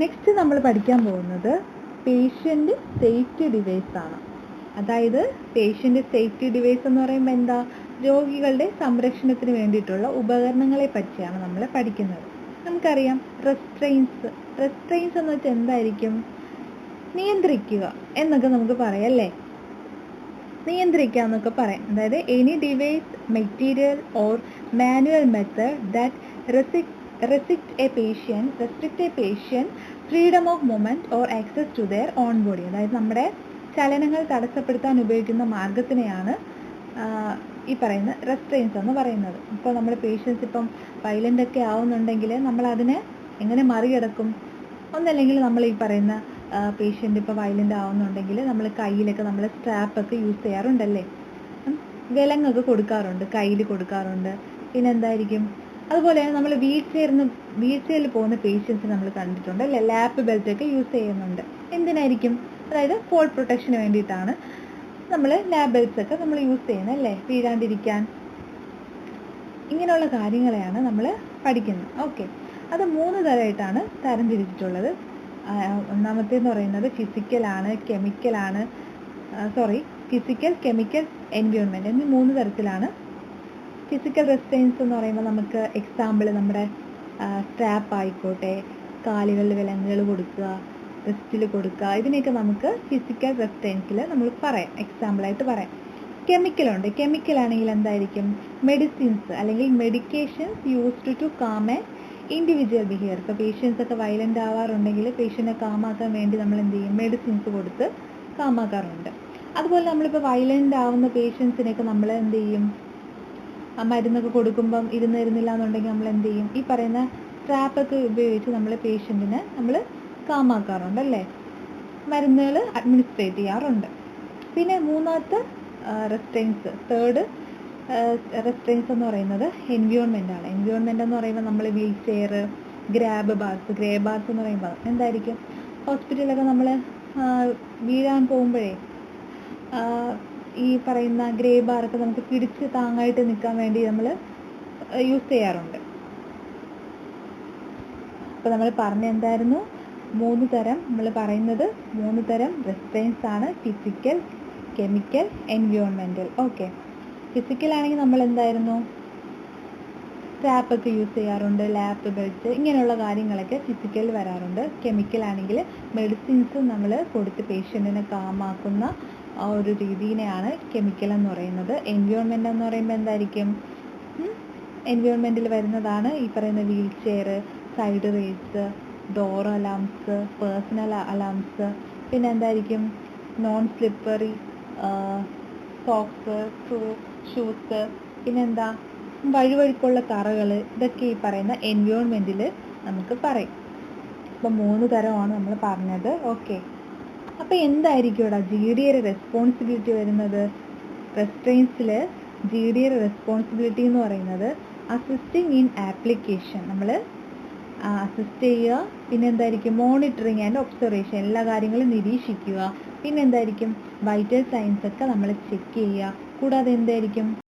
Next നമ്മൾ പഠിക്കാൻ പോകുന്നത് പേഷ്യൻ്റ് സേഫ്റ്റി ഡിവൈസ് ആണ്. അതായത് പേഷ്യൻ്റ് സേഫ്റ്റി ഡിവൈസ് എന്ന് പറയുമ്പോൾ എന്താ, രോഗികളുടെ സംരക്ഷണത്തിന് വേണ്ടിയിട്ടുള്ള ഉപകരണങ്ങളെ പറ്റിയാണ് നമ്മൾ പഠിക്കുന്നത്. നമുക്കറിയാം റെസ്ട്രെയിൻസ് എന്ന് വെച്ചാൽ എന്തായിരിക്കും, നിയന്ത്രിക്കുക എന്നൊക്കെ നമുക്ക് പറയാം അല്ലേ, നിയന്ത്രിക്കുക എന്നൊക്കെ പറയാം. അതായത് any device, material or manual method that restrict a patient freedom of movement or access to their own body. അതായത് നമ്മുടെ ചലനങ്ങൾ തടസ്സപ്പെടുത്താൻ ഉപയോഗിക്കുന്ന മാർഗത്തിനെയാണ് ഈ പറയുന്ന റെസ്ട്രെയിൻസ് എന്ന് പറയുന്നത്. ഇപ്പോൾ നമ്മുടെ പേഷ്യൻസ് ഇപ്പം വയലൻ്റ് ഒക്കെ ആവുന്നുണ്ടെങ്കിൽ നമ്മൾ അതിനെ എങ്ങനെ മറികടക്കും? ഒന്നല്ലെങ്കിൽ നമ്മൾ ഈ പറയുന്ന പേഷ്യൻ്റ് ഇപ്പോൾ വയലൻ്റ് ആവുന്നുണ്ടെങ്കിൽ നമ്മൾ കയ്യിലൊക്കെ നമ്മൾ സ്ട്രാപ്പൊക്കെ യൂസ് ചെയ്യാറുണ്ടല്ലേ, വിലങ്ങൊക്കെ കൊടുക്കാറുണ്ട്, കയ്യിൽ കൊടുക്കാറുണ്ട്. പിന്നെ എന്തായിരിക്കും, അതുപോലെ തന്നെ നമ്മൾ വീൽ ചെയറിൽ പോകുന്ന പേഷ്യൻസ് നമ്മൾ കണ്ടിട്ടുണ്ട് അല്ലേ, ലാപ്പ് ബെൽറ്റ് ഒക്കെ യൂസ് ചെയ്യുന്നുണ്ട്. എന്തിനായിരിക്കും? അതായത് ഫോൾ പ്രൊട്ടക്ഷന് വേണ്ടിയിട്ടാണ് നമ്മൾ ലാപ്പ് ബെൽറ്റ്സ് ഒക്കെ നമ്മൾ യൂസ് ചെയ്യുന്നത് അല്ലേ, വീഴാണ്ടിരിക്കാൻ. ഇങ്ങനെയുള്ള കാര്യങ്ങളെയാണ് നമ്മൾ പഠിക്കുന്നത്. ഓക്കെ, അത് 3 തരമായിട്ടാണ് തരംതിരിച്ചിട്ടുള്ളത്. ഒന്നാമത്തേന്ന് പറയുന്നത് ഫിസിക്കൽ, കെമിക്കൽ, എൻവയോൺമെൻറ്റ് എന്നീ 3 തരത്തിലാണ്. ഫിസിക്കൽ റെസ്ട്രെയിൻസ് എന്ന് പറയുമ്പോൾ നമുക്ക് എക്സാമ്പിൾ നമ്മുടെ സ്ട്രാപ്പ് ആയിക്കോട്ടെ, കാലുകളിൽ വിലങ്ങുകൾ കൊടുക്കുക, റിസ്റ്റിൽ കൊടുക്കുക, ഇതിനെയൊക്കെ നമുക്ക് ഫിസിക്കൽ റെസ്ട്രെയിൻസിൽ നമ്മൾ പറയാം, എക്സാമ്പിളായിട്ട് പറയാം. കെമിക്കൽ ആണെങ്കിൽ എന്തായിരിക്കും, മെഡിസിൻസ് അല്ലെങ്കിൽ medications used to calm a individual behaviour. ഇപ്പോൾ പേഷ്യൻസ് ഒക്കെ വയലൻ്റ് ആവാറുണ്ടെങ്കിൽ പേഷ്യൻറ്റിനെ കാമാക്കാൻ വേണ്ടി നമ്മൾ എന്ത് ചെയ്യും, മെഡിസിൻസ് കൊടുത്ത് കാമാക്കാറുണ്ട്. അതുപോലെ നമ്മളിപ്പോൾ വയലൻ്റ് ആവുന്ന പേഷ്യൻസിനെയൊക്കെ നമ്മൾ എന്ത് ചെയ്യും, മരുന്നൊക്കെ കൊടുക്കുമ്പം ഇരുന്നില്ല എന്നുണ്ടെങ്കിൽ നമ്മൾ എന്ത് ചെയ്യും, ഈ പറയുന്ന സ്ട്രാപ്പൊക്കെ ഉപയോഗിച്ച് നമ്മൾ പേഷ്യൻറ്റിനെ നമ്മൾ കാമാക്കാറുണ്ട് അല്ലേ, മരുന്നുകൾ അഡ്മിനിസ്ട്രേറ്റ് ചെയ്യാറുണ്ട്. പിന്നെ മൂന്നാമത്തെ തേർഡ് റെസ്ട്രെയിൻസ് എന്ന് പറയുന്നത് എൻവയോൺമെൻ്റ് ആണ്. എൻവയോൺമെൻ്റ് എന്ന് പറയുമ്പോൾ നമ്മൾ വീൽ ചെയർ, ഗ്രേ ബാർസ് എന്ന് പറയുമ്പോൾ എന്തായിരിക്കും, ഹോസ്പിറ്റലിലൊക്കെ നമ്മൾ വീഴാൻ പോകുമ്പോഴേ ഈ പറയുന്ന ഗ്രേ ബാറൊക്കെ നമുക്ക് പിടിച്ച് താങ്ങായിട്ട് നിൽക്കാൻ വേണ്ടി നമ്മൾ യൂസ് ചെയ്യാറുണ്ട്. അപ്പോൾ നമ്മൾ പറഞ്ഞ എന്തായിരുന്നു, 3 തരം നമ്മൾ പറയുന്നത് 3 തരം റെസ്ട്രെയിൻസ് ആണ്, physical, chemical, environmental. Okay, physical ആണെങ്കിൽ നമ്മൾ എന്തായിരുന്നു, സ്ട്രാപ്പൊക്കെ യൂസ് ചെയ്യാറുണ്ട്, ലാപ്പ് ബെൽറ്റ്, ഇങ്ങനെയുള്ള കാര്യങ്ങളൊക്കെ ഫിസിക്കൽ വരാറുണ്ട്. കെമിക്കൽ ആണെങ്കിൽ മെഡിസിൻസ് നമ്മൾ കൊടുത്ത് പേഷ്യൻറ്റിനെ കാമാക്കുന്ന ആ ഒരു രീതിനെയാണ് കെമിക്കൽ എന്ന് പറയുന്നത്. എൻവയോൺമെൻ്റ് എന്ന് പറയുമ്പോൾ എന്തായിരിക്കും, എൻവയോൺമെൻറ്റിൽ വരുന്നതാണ് ഈ പറയുന്ന wheelchair, side rails, door alarms, personal alarms, പിന്നെ എന്തായിരിക്കും നോൺ സ്ലിപ്പറി സോക്സ്, ഷൂസ്, പിന്നെന്താ വഴുവഴുക്കുള്ള തറകൾ, ഇതൊക്കെ ഈ പറയുന്ന എൻവയോൺമെൻറ്റിൽ നമുക്ക് പറയും. അപ്പോൾ 3 തരമാണ് നമ്മൾ പറഞ്ഞത്. ഓക്കെ, അപ്പോൾ എന്തായിരിക്കും ഇവിടെ GDA റെസ്പോൺസിബിലിറ്റി വരുന്നത്? റെസ്ട്രെയിൻസിൽ GDA റെസ്പോൺസിബിലിറ്റി എന്ന് പറയുന്നത് അസിസ്റ്റിംഗ് ഇൻ ആപ്ലിക്കേഷൻ, നമ്മൾ അസിസ്റ്റ് ചെയ്യുക. പിന്നെ എന്തായിരിക്കും, മോണിറ്ററിങ് ആൻഡ് ഒബ്സർവേഷൻ, എല്ലാ കാര്യങ്ങളും നിരീക്ഷിക്കുക. പിന്നെ എന്തായിരിക്കും, വൈറ്റൽ സൈൻസ് ഒക്കെ നമ്മൾ ചെക്ക് ചെയ്യുക. കൂടാതെ എന്തായിരിക്കും,